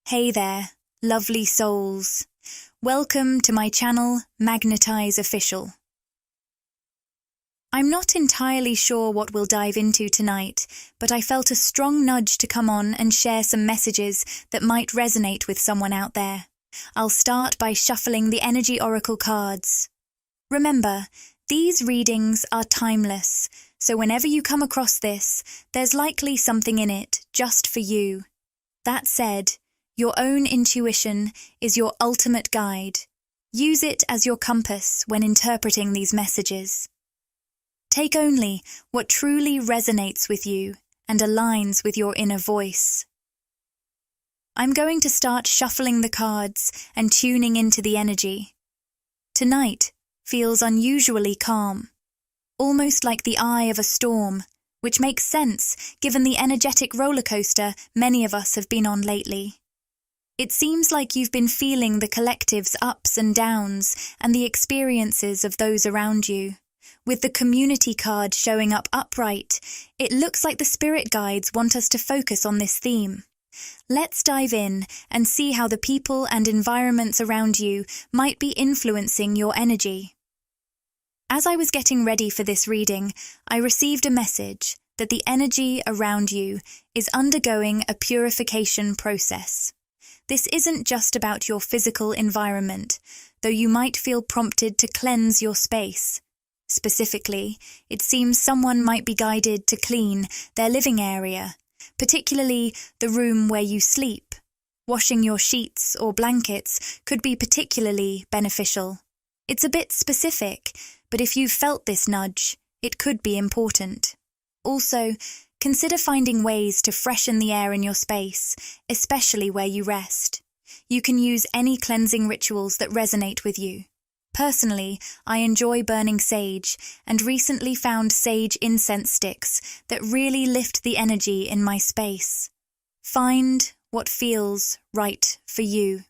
Hey there, lovely souls. Welcome to my channel, Magnetize Official. I'm not entirely sure what we'll dive into tonight, but I felt a strong nudge to come on and share some messages that might resonate with someone out there. I'll start by shuffling the Energy Oracle cards. Remember, these readings are timeless, so whenever you come across this, there's likely something in it just for you. That said, your own intuition is your ultimate guide. Use it as your compass when interpreting these messages. Take only what truly resonates with you and aligns with your inner voice. I'm going to start shuffling the cards and tuning into the energy. Tonight feels unusually calm, almost like the eye of a storm, which makes sense given the energetic roller coaster many of us have been on lately. It seems like you've been feeling the collective's ups and downs and the experiences of those around you. With the community card showing up upright, it looks like the spirit guides want us to focus on this theme. Let's dive in and see how the people and environments around you might be influencing your energy. As I was getting ready for this reading, I received a message that the energy around you is undergoing a purification process. This isn't just about your physical environment, though you might feel prompted to cleanse your space. Specifically, it seems someone might be guided to clean their living area, particularly the room where you sleep. Washing your sheets or blankets could be particularly beneficial. It's a bit specific, but if you've felt this nudge, it could be important. Also, consider finding ways to freshen the air in your space, especially where you rest. You can use any cleansing rituals that resonate with you. Personally, I enjoy burning sage and recently found sage incense sticks that really lift the energy in my space. Find what feels right for you.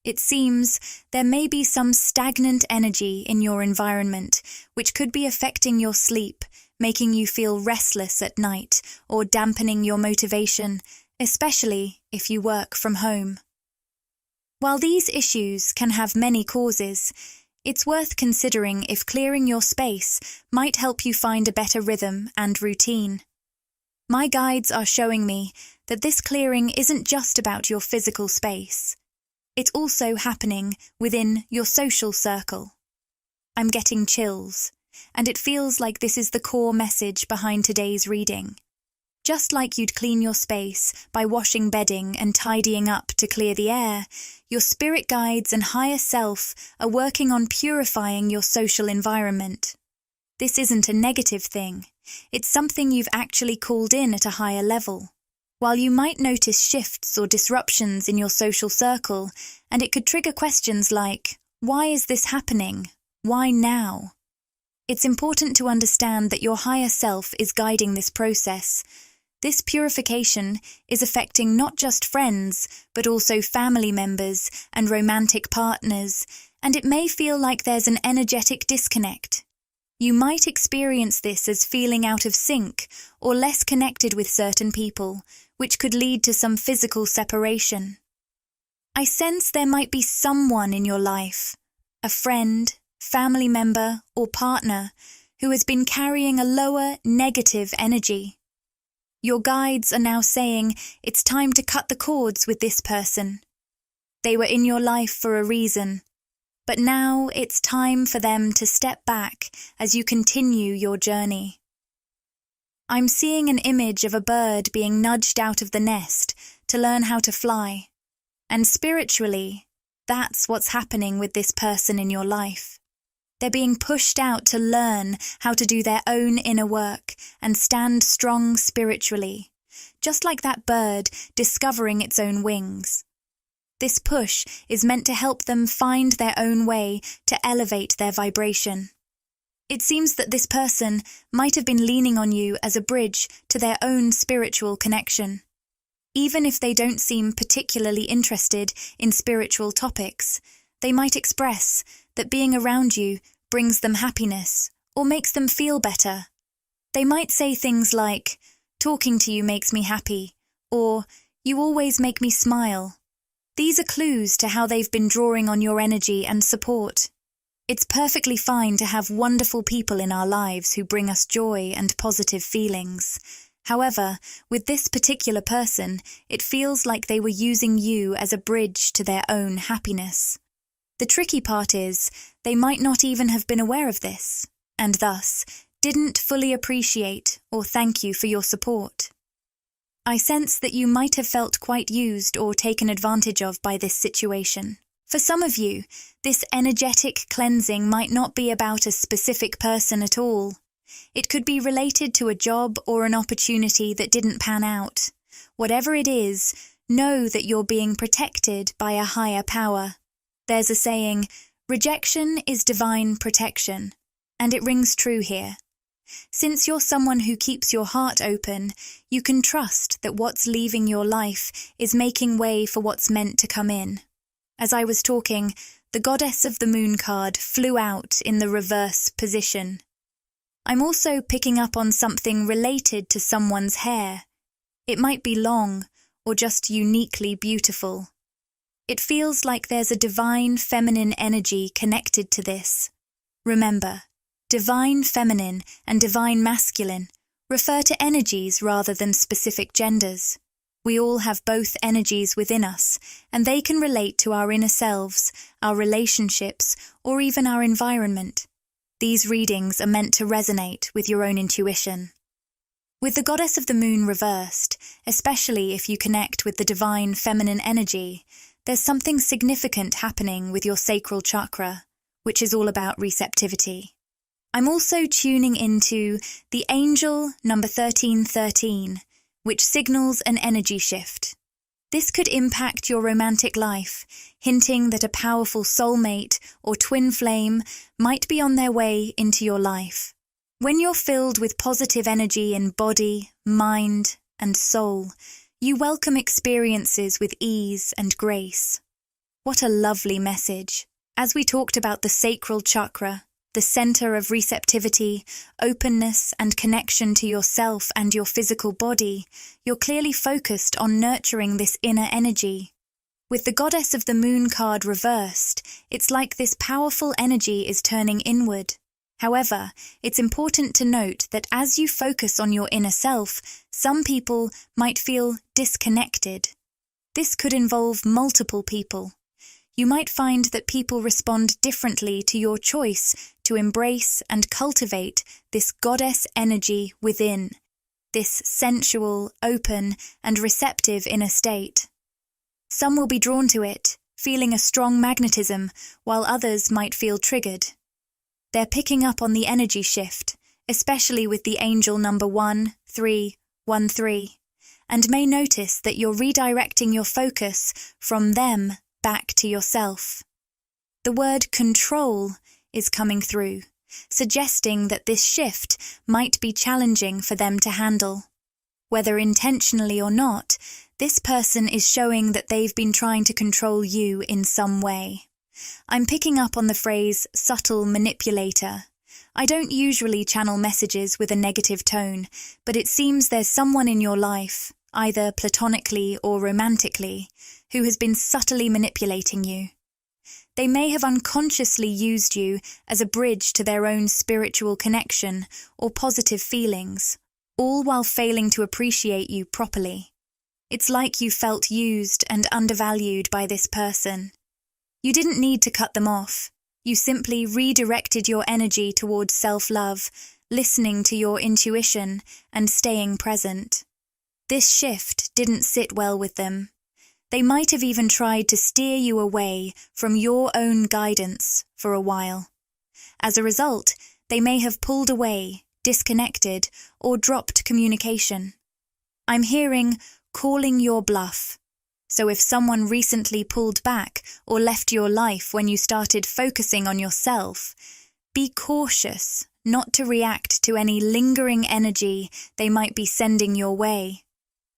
It seems there may be some stagnant energy in your environment, which could be affecting your sleep, making you feel restless at night or dampening your motivation, especially if you work from home. While these issues can have many causes, it's worth considering if clearing your space might help you find a better rhythm and routine. My guides are showing me that this clearing isn't just about your physical space. It's also happening within your social circle. I'm getting chills, and it feels like this is the core message behind today's reading. Just like you'd clean your space by washing bedding and tidying up to clear the air, your spirit guides and higher self are working on purifying your social environment. This isn't a negative thing. It's something you've actually called in at a higher level. While you might notice shifts or disruptions in your social circle, and it could trigger questions like, why is this happening? Why now? It's important to understand that your higher self is guiding this process. This purification is affecting not just friends, but also family members and romantic partners, and it may feel like there's an energetic disconnect. You might experience this as feeling out of sync or less connected with certain people, which could lead to some physical separation. I sense there might be someone in your life, a friend, family member, or partner, who has been carrying a lower, negative energy. Your guides are now saying it's time to cut the cords with this person. They were in your life for a reason, but now it's time for them to step back as you continue your journey. I'm seeing an image of a bird being nudged out of the nest to learn how to fly. And spiritually, that's what's happening with this person in your life. They're being pushed out to learn how to do their own inner work and stand strong spiritually, just like that bird discovering its own wings. This push is meant to help them find their own way to elevate their vibration. It seems that this person might have been leaning on you as a bridge to their own spiritual connection. Even if they don't seem particularly interested in spiritual topics, they might express that being around you brings them happiness or makes them feel better. They might say things like, "Talking to you makes me happy," or "You always make me smile," These are clues to how they've been drawing on your energy and support. It's perfectly fine to have wonderful people in our lives who bring us joy and positive feelings. However, with this particular person, it feels like they were using you as a bridge to their own happiness. The tricky part is, they might not even have been aware of this, and thus didn't fully appreciate or thank you for your support. I sense that you might have felt quite used or taken advantage of by this situation. For some of you, this energetic cleansing might not be about a specific person at all. It could be related to a job or an opportunity that didn't pan out. Whatever it is, know that you're being protected by a higher power. There's a saying, rejection is divine protection, and it rings true here. Since you're someone who keeps your heart open, you can trust that what's leaving your life is making way for what's meant to come in. As I was talking, the Goddess of the Moon card flew out in the reverse position. I'm also picking up on something related to someone's hair. It might be long or just uniquely beautiful. It feels like there's a divine feminine energy connected to this. Remember, divine feminine and divine masculine refer to energies rather than specific genders. We all have both energies within us, and they can relate to our inner selves, our relationships, or even our environment. These readings are meant to resonate with your own intuition. With the Goddess of the Moon reversed, especially if you connect with the divine feminine energy, there's something significant happening with your sacral chakra, which is all about receptivity. I'm also tuning into the angel number 1313, which signals an energy shift. This could impact your romantic life, hinting that a powerful soulmate or twin flame might be on their way into your life. When you're filled with positive energy in body, mind, and soul, you welcome experiences with ease and grace. What a lovely message. As we talked about the sacral chakra, the center of receptivity, openness, and connection to yourself and your physical body, you're clearly focused on nurturing this inner energy. With the Goddess of the Moon card reversed, it's like this powerful energy is turning inward. However, it's important to note that as you focus on your inner self, some people might feel disconnected. This could involve multiple people. You might find that people respond differently to your choice to embrace and cultivate this goddess energy within, this sensual, open, and receptive inner state. Some will be drawn to it, feeling a strong magnetism, while others might feel triggered. They're picking up on the energy shift, especially with the angel number 1313, and may notice that you're redirecting your focus from them back to yourself. The word control is coming through, suggesting that this shift might be challenging for them to handle. Whether intentionally or not, this person is showing that they've been trying to control you in some way. I'm picking up on the phrase subtle manipulator. I don't usually channel messages with a negative tone, but it seems there's someone in your life, either platonically or romantically, who has been subtly manipulating you. They may have unconsciously used you as a bridge to their own spiritual connection or positive feelings, all while failing to appreciate you properly. It's like you felt used and undervalued by this person. You didn't need to cut them off. You simply redirected your energy towards self-love, listening to your intuition, and staying present. This shift didn't sit well with them. They might have even tried to steer you away from your own guidance for a while. As a result, they may have pulled away, disconnected, or dropped communication. I'm hearing calling your bluff. So if someone recently pulled back or left your life when you started focusing on yourself, be cautious not to react to any lingering energy they might be sending your way.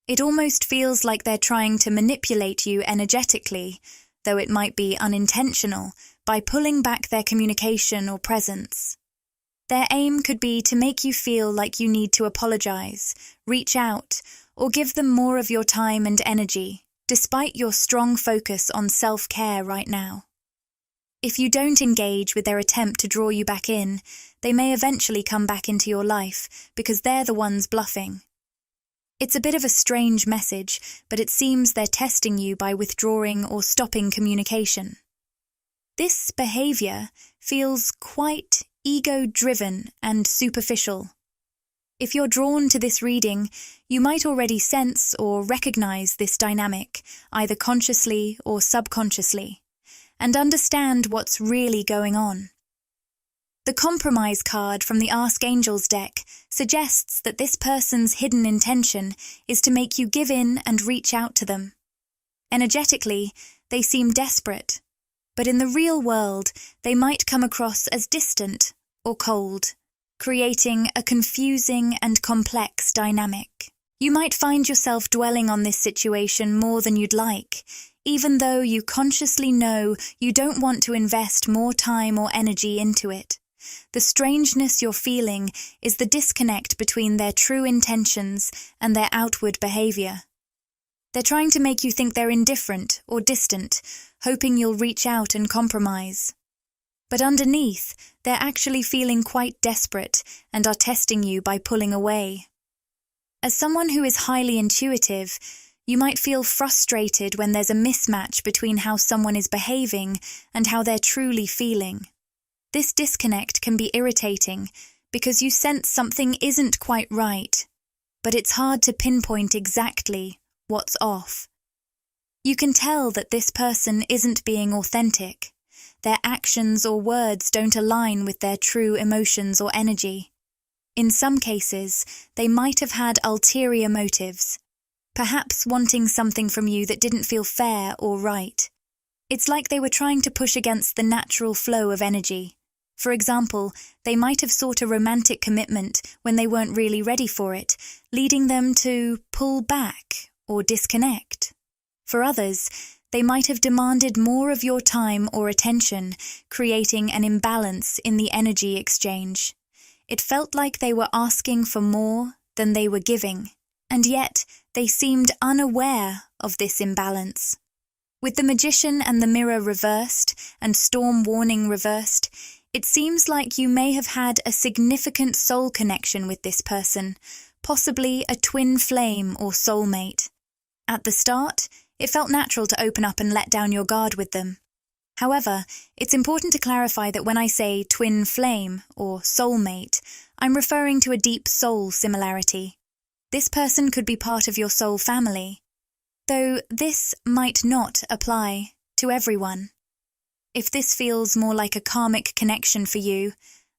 It almost feels like they're trying to manipulate you energetically, though it might be unintentional, by pulling back their communication or presence. Their aim could be to make you feel like you need to apologize, reach out, or give them more of your time and energy, despite your strong focus on self-care right now. If you don't engage with their attempt to draw you back in, they may eventually come back into your life because they're the ones bluffing. It's a bit of a strange message, but it seems they're testing you by withdrawing or stopping communication. This behavior feels quite ego-driven and superficial. If you're drawn to this reading, you might already sense or recognize this dynamic, either consciously or subconsciously, and understand what's really going on. The Compromise card from the Ask Angels deck suggests that this person's hidden intention is to make you give in and reach out to them. Energetically, they seem desperate, but in the real world, they might come across as distant or cold, creating a confusing and complex dynamic. You might find yourself dwelling on this situation more than you'd like, even though you consciously know you don't want to invest more time or energy into it. The strangeness you're feeling is the disconnect between their true intentions and their outward behavior. They're trying to make you think they're indifferent or distant, hoping you'll reach out and compromise. But underneath, they're actually feeling quite desperate and are testing you by pulling away. As someone who is highly intuitive, you might feel frustrated when there's a mismatch between how someone is behaving and how they're truly feeling. This disconnect can be irritating because you sense something isn't quite right, but it's hard to pinpoint exactly what's off. You can tell that this person isn't being authentic. Their actions or words don't align with their true emotions or energy. In some cases, they might have had ulterior motives, perhaps wanting something from you that didn't feel fair or right. It's like they were trying to push against the natural flow of energy. For example, they might have sought a romantic commitment when they weren't really ready for it, leading them to pull back or disconnect. For others, they might have demanded more of your time or attention, creating an imbalance in the energy exchange. It felt like they were asking for more than they were giving, and yet they seemed unaware of this imbalance. With the Magician and the Mirror reversed and Storm Warning reversed, it seems like you may have had a significant soul connection with this person, possibly a twin flame or soulmate. At the start, it felt natural to open up and let down your guard with them. However, it's important to clarify that when I say twin flame or soulmate, I'm referring to a deep soul similarity. This person could be part of your soul family, though this might not apply to everyone. If this feels more like a karmic connection for you,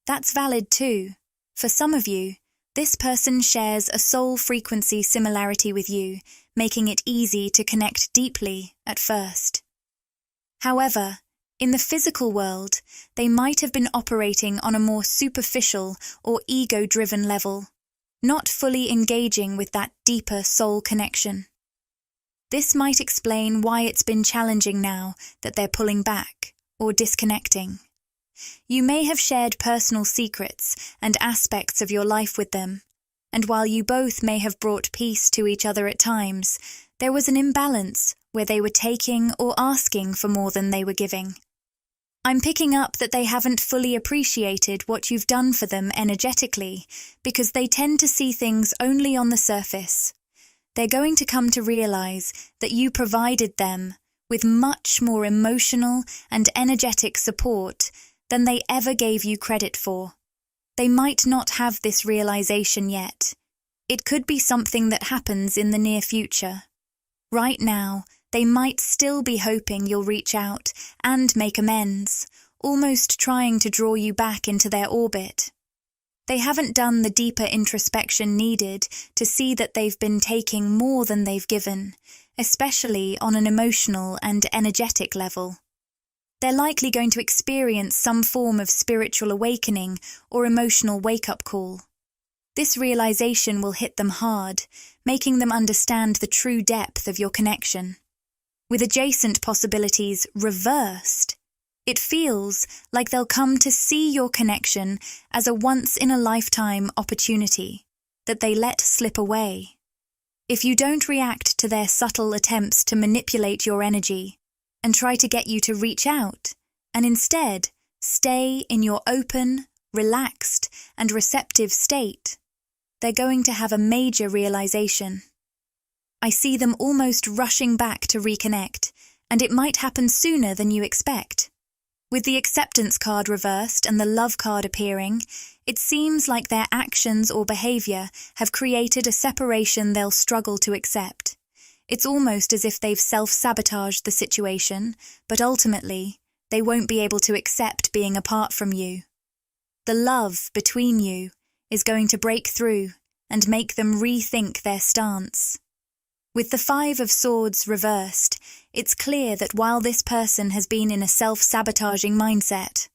that's valid too. For some of you, this person shares a soul frequency similarity with you, making it easy to connect deeply at first. However, in the physical world, they might have been operating on a more superficial or ego-driven level, not fully engaging with that deeper soul connection. This might explain why it's been challenging now that they're pulling back or disconnecting. You may have shared personal secrets and aspects of your life with them, and while you both may have brought peace to each other at times, there was an imbalance where they were taking or asking for more than they were giving. I'm picking up that they haven't fully appreciated what you've done for them energetically because they tend to see things only on the surface. They're going to come to realize that you provided them with much more emotional and energetic support than they ever gave you credit for. They might not have this realization yet. It could be something that happens in the near future. Right now, they might still be hoping you'll reach out and make amends, almost trying to draw you back into their orbit. They haven't done the deeper introspection needed to see that they've been taking more than they've given, especially on an emotional and energetic level. They're likely going to experience some form of spiritual awakening or emotional wake-up call. This realization will hit them hard, making them understand the true depth of your connection. With adjacent possibilities reversed, it feels like they'll come to see your connection as a once-in-a-lifetime opportunity that they let slip away. If you don't react to their subtle attempts to manipulate your energy and try to get you to reach out, and instead stay in your open, relaxed, and receptive state, they're going to have a major realization. I see them almost rushing back to reconnect, and it might happen sooner than you expect. With the acceptance card reversed and the love card appearing, it seems like their actions or behavior have created a separation they'll struggle to accept. It's almost as if they've self-sabotaged the situation, but ultimately, they won't be able to accept being apart from you. The love between you is going to break through and make them rethink their stance. With the Five of Swords reversed, it's clear that while this person has been in a self-sabotaging mindset,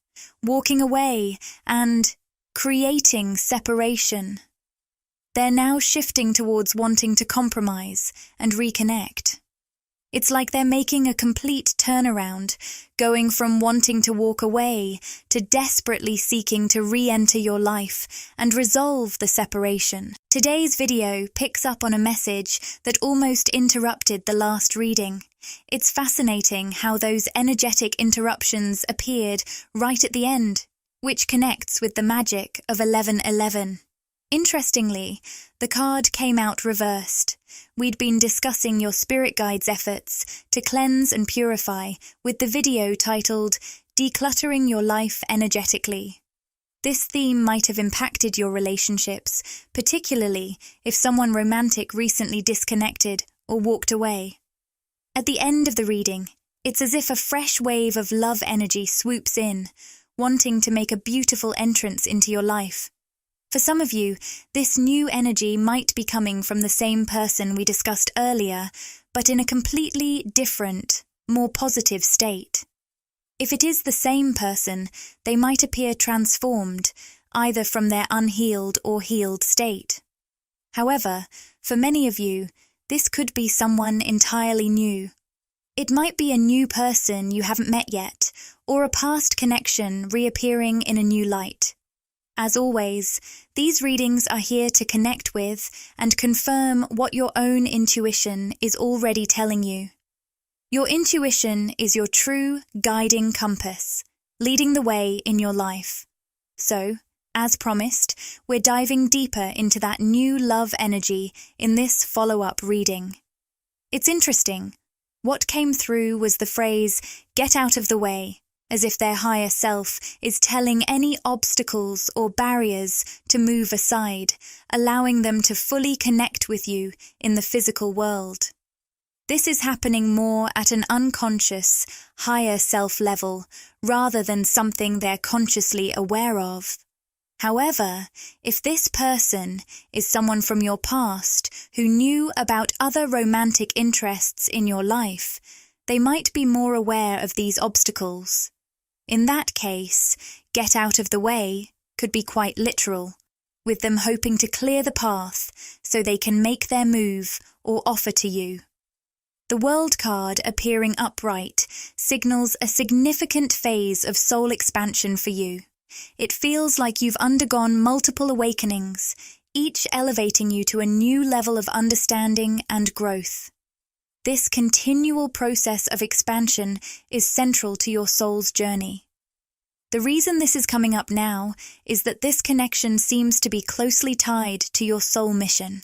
walking away and creating separation, they're now shifting towards wanting to compromise and reconnect. It's like they're making a complete turnaround, going from wanting to walk away to desperately seeking to re-enter your life and resolve the separation. Today's video picks up on a message that almost interrupted the last reading. It's fascinating how those energetic interruptions appeared right at the end, which connects with the magic of 1111. Interestingly, the card came out reversed. We'd been discussing your spirit guide's efforts to cleanse and purify with the video titled Decluttering Your Life Energetically. This theme might have impacted your relationships, particularly if someone romantic recently disconnected or walked away. At the end of the reading, it's as if a fresh wave of love energy swoops in, wanting to make a beautiful entrance into your life. For some of you, this new energy might be coming from the same person we discussed earlier, but in a completely different, more positive state. If it is the same person, they might appear transformed, either from their unhealed or healed state. However, for many of you, this could be someone entirely new. It might be a new person you haven't met yet, or a past connection reappearing in a new light. As always, these readings are here to connect with and confirm what your own intuition is already telling you. Your intuition is your true guiding compass, leading the way in your life. So, as promised, we're diving deeper into that new love energy in this follow-up reading. It's interesting. What came through was the phrase, "get out of the way," as if their higher self is telling any obstacles or barriers to move aside, allowing them to fully connect with you in the physical world. This is happening more at an unconscious, higher self level, rather than something they're consciously aware of. However, if this person is someone from your past who knew about other romantic interests in your life, they might be more aware of these obstacles. In that case, get out of the way could be quite literal, with them hoping to clear the path so they can make their move or offer to you. The World card appearing upright signals a significant phase of soul expansion for you. It feels like you've undergone multiple awakenings, each elevating you to a new level of understanding and growth. This continual process of expansion is central to your soul's journey. The reason this is coming up now is that this connection seems to be closely tied to your soul mission.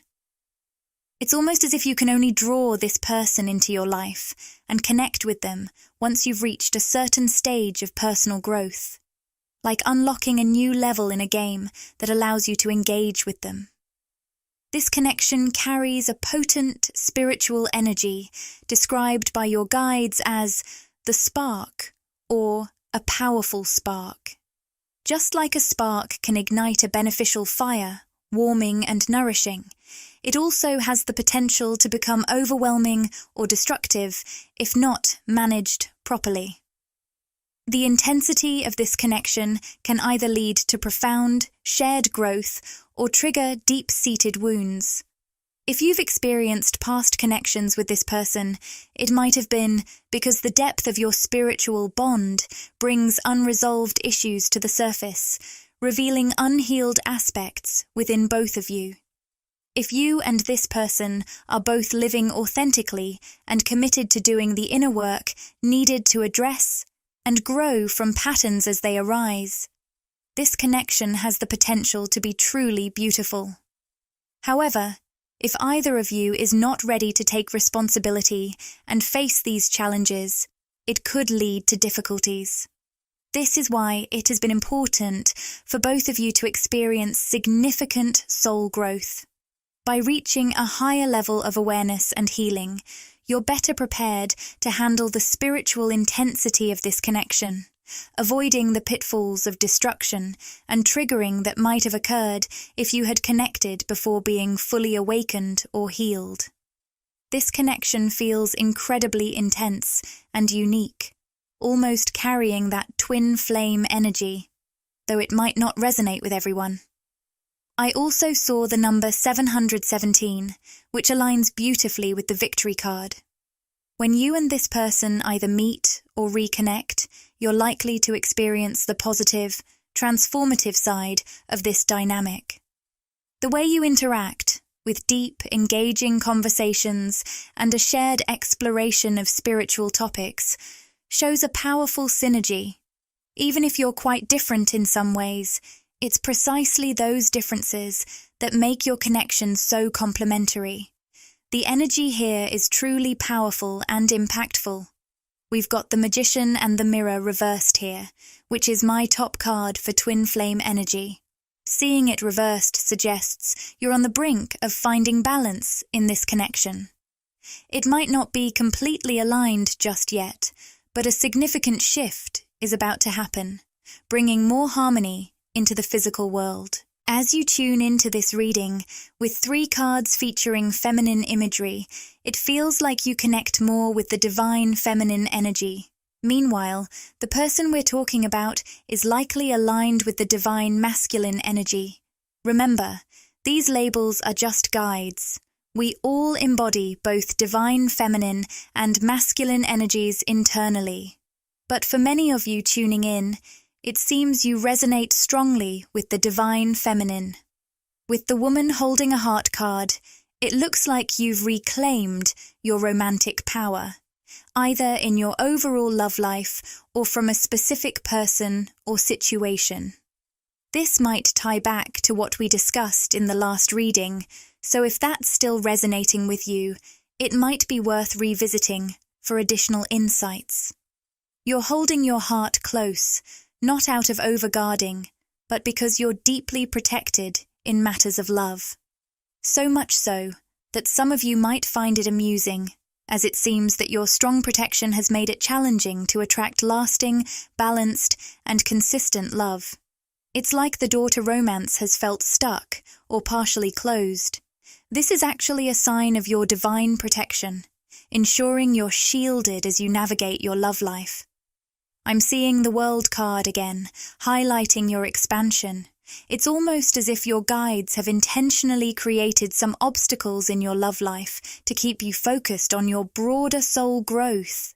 It's almost as if you can only draw this person into your life and connect with them once you've reached a certain stage of personal growth, like unlocking a new level in a game that allows you to engage with them. This connection carries a potent spiritual energy described by your guides as the spark or a powerful spark. Just like a spark can ignite a beneficial fire, warming and nourishing, it also has the potential to become overwhelming or destructive if not managed properly. The intensity of this connection can either lead to profound, shared growth or trigger deep-seated wounds. If you've experienced past connections with this person, it might have been because the depth of your spiritual bond brings unresolved issues to the surface, revealing unhealed aspects within both of you. If you and this person are both living authentically and committed to doing the inner work needed to address and grow from patterns as they arise, this connection has the potential to be truly beautiful. However, if either of you is not ready to take responsibility and face these challenges, it could lead to difficulties. This is why it has been important for both of you to experience significant soul growth. By reaching a higher level of awareness and healing, you're better prepared to handle the spiritual intensity of this connection, avoiding the pitfalls of destruction and triggering that might have occurred if you had connected before being fully awakened or healed. This connection feels incredibly intense and unique, almost carrying that twin flame energy, though it might not resonate with everyone. I also saw the number 717, which aligns beautifully with the victory card. When you and this person either meet or reconnect, you're likely to experience the positive, transformative side of this dynamic. The way you interact, with deep, engaging conversations and a shared exploration of spiritual topics, shows a powerful synergy. Even if you're quite different in some ways, it's precisely those differences that make your connection so complementary. The energy here is truly powerful and impactful. We've got the Magician and the Mirror reversed here, which is my top card for twin flame energy. Seeing it reversed suggests you're on the brink of finding balance in this connection. It might not be completely aligned just yet, but a significant shift is about to happen, bringing more harmony into the physical world. As you tune into this reading, with 3 cards featuring feminine imagery, it feels like you connect more with the divine feminine energy. Meanwhile, the person we're talking about is likely aligned with the divine masculine energy. Remember, these labels are just guides. We all embody both divine feminine and masculine energies internally. But for many of you tuning in, it seems you resonate strongly with the divine feminine. With the woman holding a heart card, it looks like you've reclaimed your romantic power, either in your overall love life or from a specific person or situation. This might tie back to what we discussed in the last reading, so if that's still resonating with you, it might be worth revisiting for additional insights. You're holding your heart close, not out of overguarding, but because you're deeply protected in matters of love. So much so that some of you might find it amusing, as it seems that your strong protection has made it challenging to attract lasting, balanced, and consistent love. It's like the door to romance has felt stuck or partially closed. This is actually a sign of your divine protection, ensuring you're shielded as you navigate your love life. I'm seeing the World card again, highlighting your expansion. It's almost as if your guides have intentionally created some obstacles in your love life to keep you focused on your broader soul growth.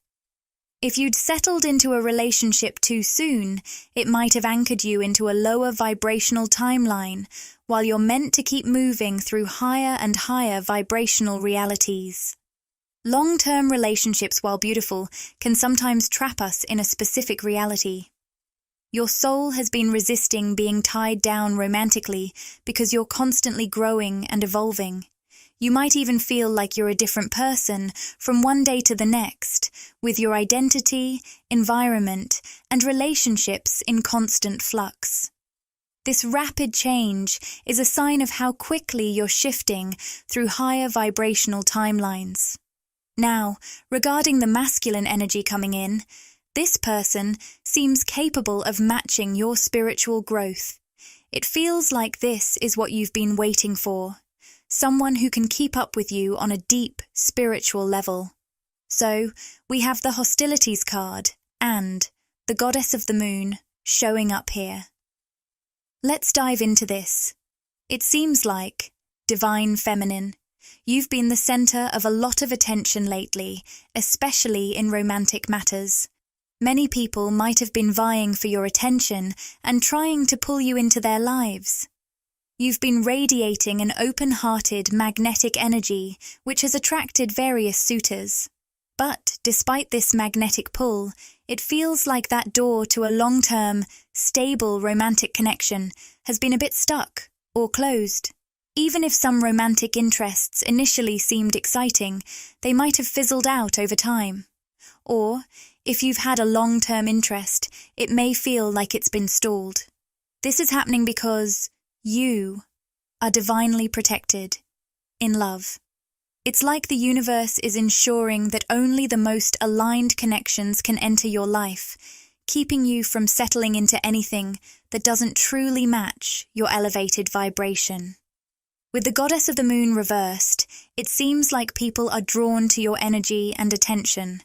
If you'd settled into a relationship too soon, it might have anchored you into a lower vibrational timeline, while you're meant to keep moving through higher and higher vibrational realities. Long-term relationships, while beautiful, can sometimes trap us in a specific reality. Your soul has been resisting being tied down romantically because you're constantly growing and evolving. You might even feel like you're a different person from one day to the next, with your identity, environment, and relationships in constant flux. This rapid change is a sign of how quickly you're shifting through higher vibrational timelines. Now, regarding the masculine energy coming in, this person seems capable of matching your spiritual growth. It feels like this is what you've been waiting for, someone who can keep up with you on a deep spiritual level. So, we have the Hostilities card and the Goddess of the Moon showing up here. Let's dive into this. It seems like divine feminine. You've been the center of a lot of attention lately, especially in romantic matters. Many people might have been vying for your attention and trying to pull you into their lives. You've been radiating an open-hearted, magnetic energy which has attracted various suitors. But despite this magnetic pull, it feels like that door to a long-term, stable romantic connection has been a bit stuck or closed. Even if some romantic interests initially seemed exciting, they might have fizzled out over time. Or, if you've had a long-term interest, it may feel like it's been stalled. This is happening because you are divinely protected in love. It's like the universe is ensuring that only the most aligned connections can enter your life, keeping you from settling into anything that doesn't truly match your elevated vibration. With the goddess of the moon reversed, it seems like people are drawn to your energy and attention,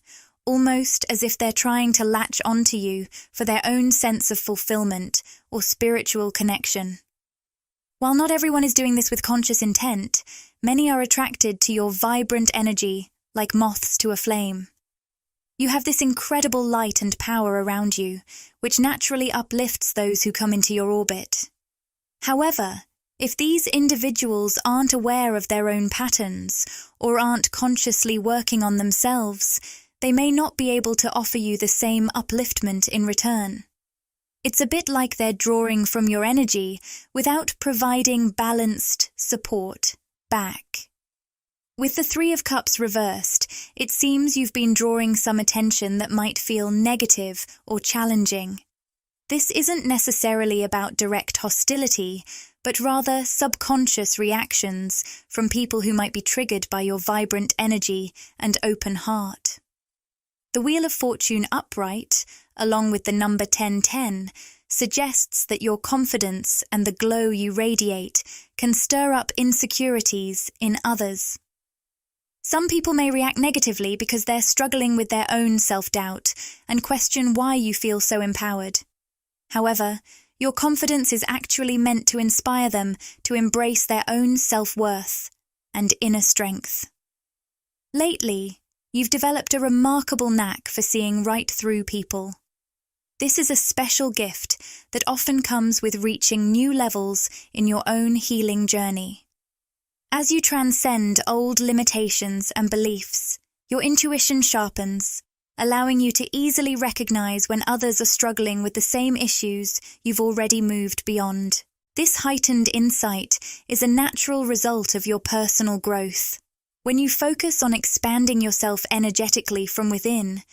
almost as if they're trying to latch onto you for their own sense of fulfillment or spiritual connection. While not everyone is doing this with conscious intent, many are attracted to your vibrant energy like moths to a flame. You have this incredible light and power around you, which naturally uplifts those who come into your orbit. However, if these individuals aren't aware of their own patterns or aren't consciously working on themselves, they may not be able to offer you the same upliftment in return. It's a bit like they're drawing from your energy without providing balanced support back. With the Three of Cups reversed, it seems you've been drawing some attention that might feel negative or challenging. This isn't necessarily about direct hostility, but rather subconscious reactions from people who might be triggered by your vibrant energy and open heart. The Wheel of Fortune upright, along with the number 1010, suggests that your confidence and the glow you radiate can stir up insecurities in others. Some people may react negatively because they're struggling with their own self-doubt and question why you feel so empowered. However, your confidence is actually meant to inspire them to embrace their own self-worth and inner strength. Lately, you've developed a remarkable knack for seeing right through people. This is a special gift that often comes with reaching new levels in your own healing journey. As you transcend old limitations and beliefs, your intuition sharpens, allowing you to easily recognize when others are struggling with the same issues you've already moved beyond. This heightened insight is a natural result of your personal growth. When you focus on expanding yourself energetically from within,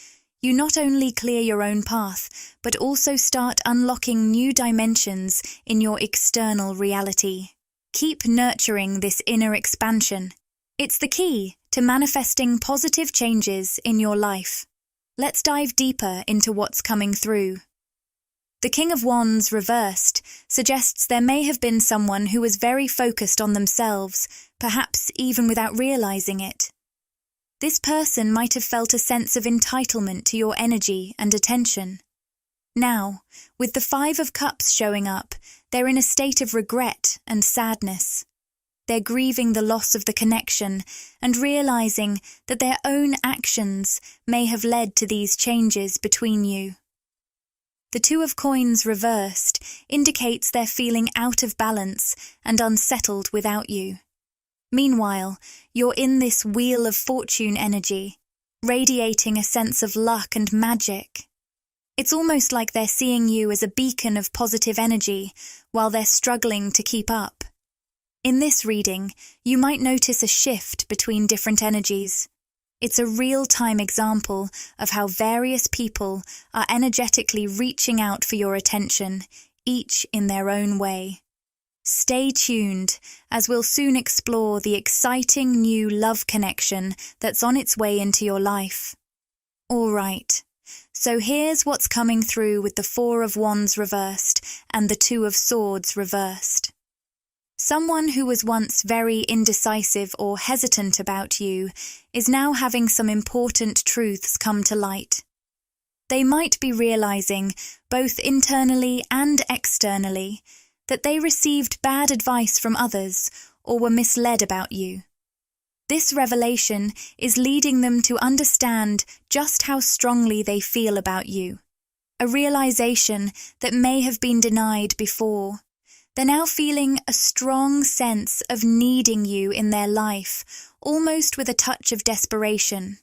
you not only clear your own path, but also start unlocking new dimensions in your external reality. Keep nurturing this inner expansion. It's the key to manifesting positive changes in your life. Let's dive deeper into what's coming through. The King of Wands reversed suggests there may have been someone who was very focused on themselves, perhaps even without realizing it. This person might have felt a sense of entitlement to your energy and attention. Now, with the Five of Cups showing up, they're in a state of regret and sadness. They're grieving the loss of the connection and realizing that their own actions may have led to these changes between you. The Two of Coins reversed indicates they're feeling out of balance and unsettled without you. Meanwhile, you're in this Wheel of Fortune energy, radiating a sense of luck and magic. It's almost like they're seeing you as a beacon of positive energy while they're struggling to keep up. In this reading, you might notice a shift between different energies. It's a real-time example of how various people are energetically reaching out for your attention, each in their own way. Stay tuned, as we'll soon explore the exciting new love connection that's on its way into your life. All right, so here's what's coming through with the Four of Wands reversed and the Two of Swords reversed. Someone who was once very indecisive or hesitant about you is now having some important truths come to light. They might be realizing, both internally and externally, that they received bad advice from others or were misled about you. This revelation is leading them to understand just how strongly they feel about you, a realization that may have been denied before. They're now feeling a strong sense of needing you in their life, almost with a touch of desperation.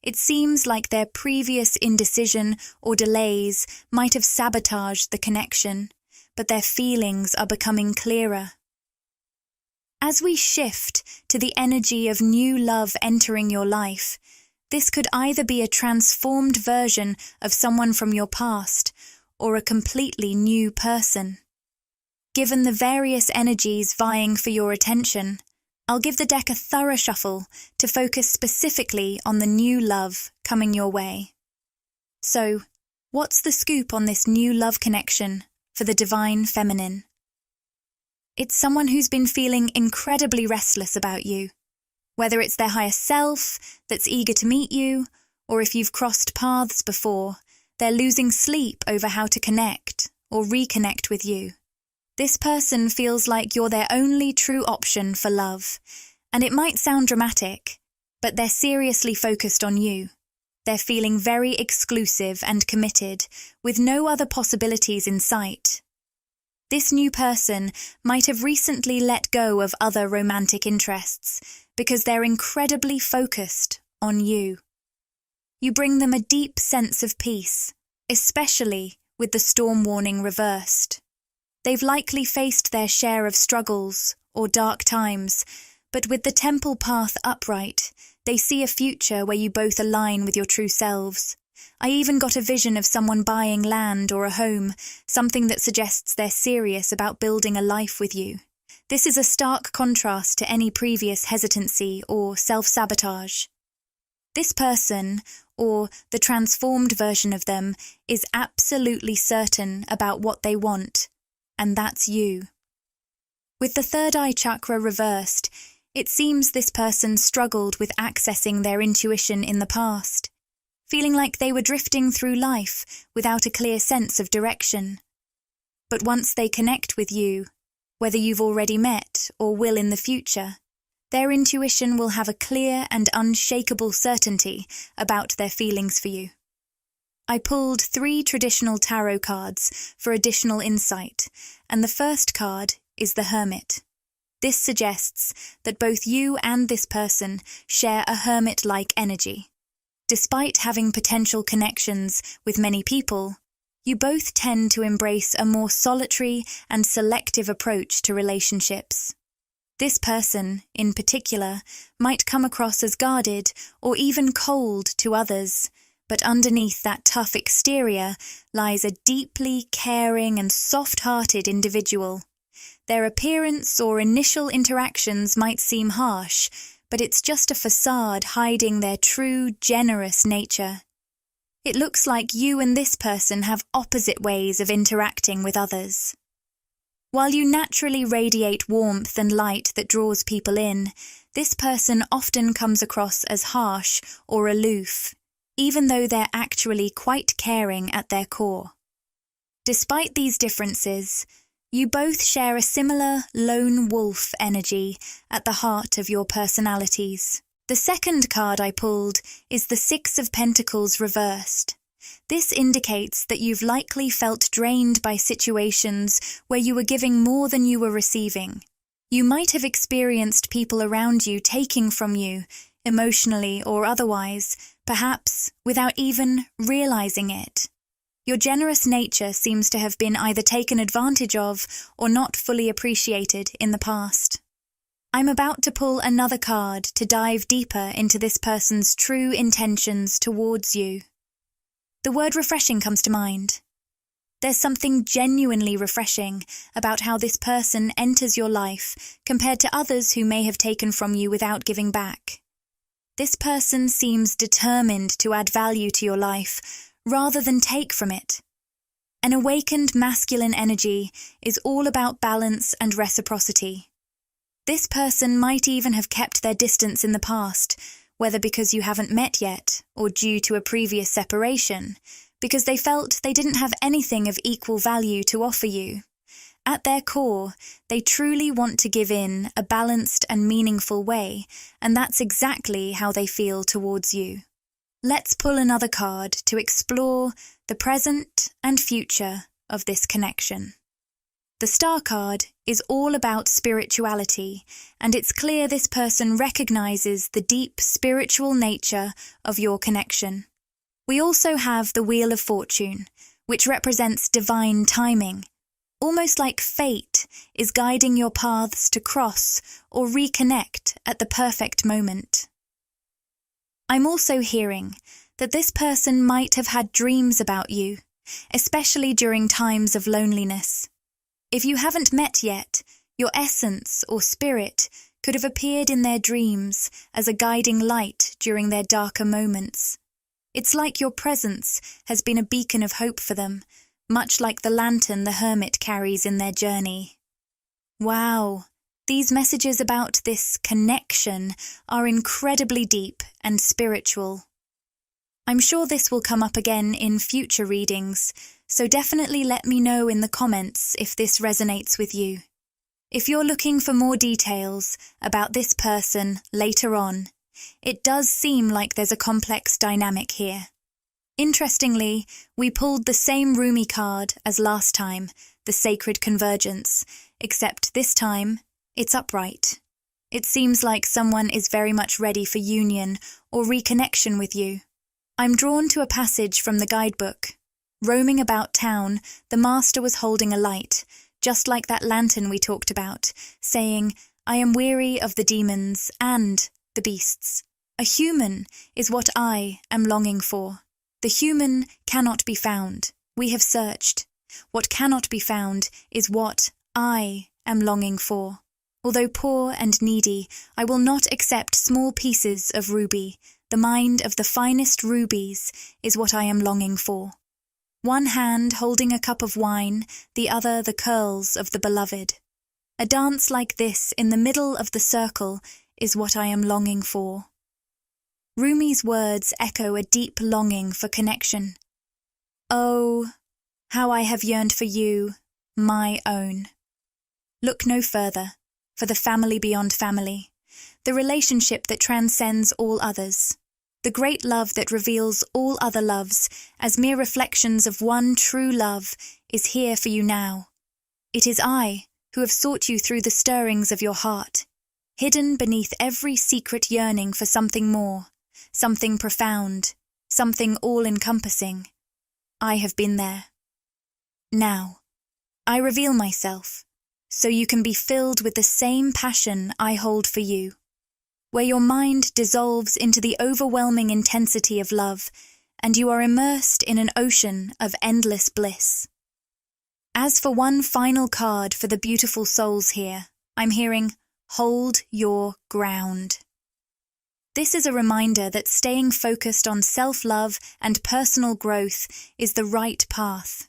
It seems like their previous indecision or delays might have sabotaged the connection, but their feelings are becoming clearer. As we shift to the energy of new love entering your life, this could either be a transformed version of someone from your past or a completely new person. Given the various energies vying for your attention, I'll give the deck a thorough shuffle to focus specifically on the new love coming your way. So, what's the scoop on this new love connection for the divine feminine? It's someone who's been feeling incredibly restless about you. Whether it's their higher self that's eager to meet you, or if you've crossed paths before, they're losing sleep over how to connect or reconnect with you. This person feels like you're their only true option for love, and it might sound dramatic, but they're seriously focused on you. They're feeling very exclusive and committed, with no other possibilities in sight. This new person might have recently let go of other romantic interests because they're incredibly focused on you. You bring them a deep sense of peace, especially with the storm warning reversed. They've likely faced their share of struggles or dark times, but with the temple path upright, they see a future where you both align with your true selves. I even got a vision of someone buying land or a home, something that suggests they're serious about building a life with you. This is a stark contrast to any previous hesitancy or self-sabotage. This person, or the transformed version of them, is absolutely certain about what they want, and that's you. With the third eye chakra reversed, it seems this person struggled with accessing their intuition in the past, feeling like they were drifting through life without a clear sense of direction. But once they connect with you, whether you've already met or will in the future, their intuition will have a clear and unshakable certainty about their feelings for you. I pulled 3 traditional tarot cards for additional insight, and the first card is the Hermit. This suggests that both you and this person share a hermit-like energy. Despite having potential connections with many people, you both tend to embrace a more solitary and selective approach to relationships. This person, in particular, might come across as guarded or even cold to others, but underneath that tough exterior lies a deeply caring and soft-hearted individual. Their appearance or initial interactions might seem harsh, but it's just a facade hiding their true, generous nature. It looks like you and this person have opposite ways of interacting with others. While you naturally radiate warmth and light that draws people in, this person often comes across as harsh or aloof, even though they're actually quite caring at their core. Despite these differences, you both share a similar lone wolf energy at the heart of your personalities. The second card I pulled is the Six of Pentacles reversed. This indicates that you've likely felt drained by situations where you were giving more than you were receiving. You might have experienced people around you taking from you, emotionally or otherwise, perhaps without even realizing it. Your generous nature seems to have been either taken advantage of or not fully appreciated in the past. I'm about to pull another card to dive deeper into this person's true intentions towards you. The word refreshing comes to mind. There's something genuinely refreshing about how this person enters your life compared to others who may have taken from you without giving back. This person seems determined to add value to your life rather than take from it. An awakened masculine energy is all about balance and reciprocity. This person might even have kept their distance in the past, whether because you haven't met yet or due to a previous separation, because they felt they didn't have anything of equal value to offer you. At their core, they truly want to give in a balanced and meaningful way, and that's exactly how they feel towards you. Let's pull another card to explore the present and future of this connection. The star card is all about spirituality, and it's clear this person recognizes the deep spiritual nature of your connection. We also have the Wheel of Fortune, which represents divine timing, almost like fate is guiding your paths to cross or reconnect at the perfect moment. I'm also hearing that this person might have had dreams about you, especially during times of loneliness. If you haven't met yet, your essence or spirit could have appeared in their dreams as a guiding light during their darker moments. It's like your presence has been a beacon of hope for them, much like the lantern the hermit carries in their journey. Wow, these messages about this connection are incredibly deep and spiritual. I'm sure this will come up again in future readings, so definitely let me know in the comments if this resonates with you. If you're looking for more details about this person later on, it does seem like there's a complex dynamic here. Interestingly, we pulled the same Rumi card as last time, the Sacred Convergence, except this time it's upright. It seems like someone is very much ready for union or reconnection with you. I'm drawn to a passage from the guidebook. Roaming about town, the master was holding a light, just like that lantern we talked about, saying, "I am weary of the demons and the beasts. A human is what I am longing for. The human cannot be found. We have searched. What cannot be found is what I am longing for. Although poor and needy, I will not accept small pieces of ruby. The mind of the finest rubies is what I am longing for. One hand holding a cup of wine, the other the curls of the beloved. A dance like this in the middle of the circle is what I am longing for." Rumi's words echo a deep longing for connection. Oh, how I have yearned for you, my own. Look no further, for the family beyond family, the relationship that transcends all others, the great love that reveals all other loves as mere reflections of one true love is here for you now. It is I who have sought you through the stirrings of your heart, hidden beneath every secret yearning for something more, something profound, something all-encompassing. I have been there. Now, I reveal myself, so you can be filled with the same passion I hold for you, where your mind dissolves into the overwhelming intensity of love, and you are immersed in an ocean of endless bliss. As for one final card for the beautiful souls here, I'm hearing, hold your ground. This is a reminder that staying focused on self-love and personal growth is the right path.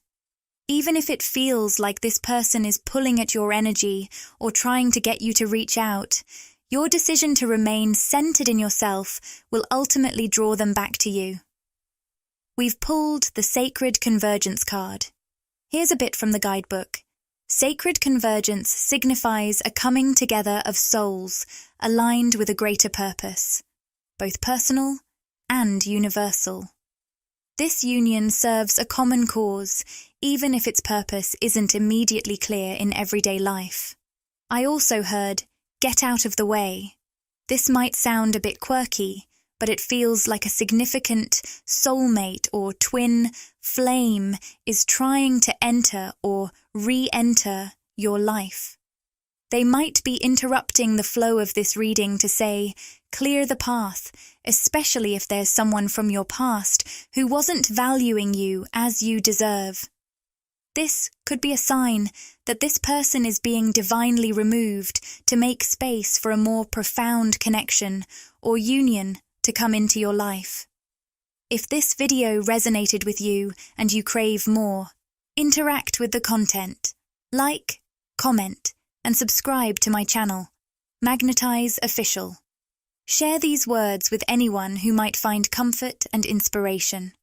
Even if it feels like this person is pulling at your energy or trying to get you to reach out, your decision to remain centered in yourself will ultimately draw them back to you. We've pulled the Sacred Convergence card. Here's a bit from the guidebook. Sacred Convergence signifies a coming together of souls aligned with a greater purpose, both personal and universal. This union serves a common cause, even if its purpose isn't immediately clear in everyday life. I also heard, get out of the way. This might sound a bit quirky, but it feels like a significant soulmate or twin flame is trying to enter or re-enter your life. They might be interrupting the flow of this reading to say, clear the path, especially if there's someone from your past who wasn't valuing you as you deserve. This could be a sign that this person is being divinely removed to make space for a more profound connection or union to come into your life. If this video resonated with you and you crave more, interact with the content. Like, comment, and subscribe to my channel, Magnetize Official. Share these words with anyone who might find comfort and inspiration.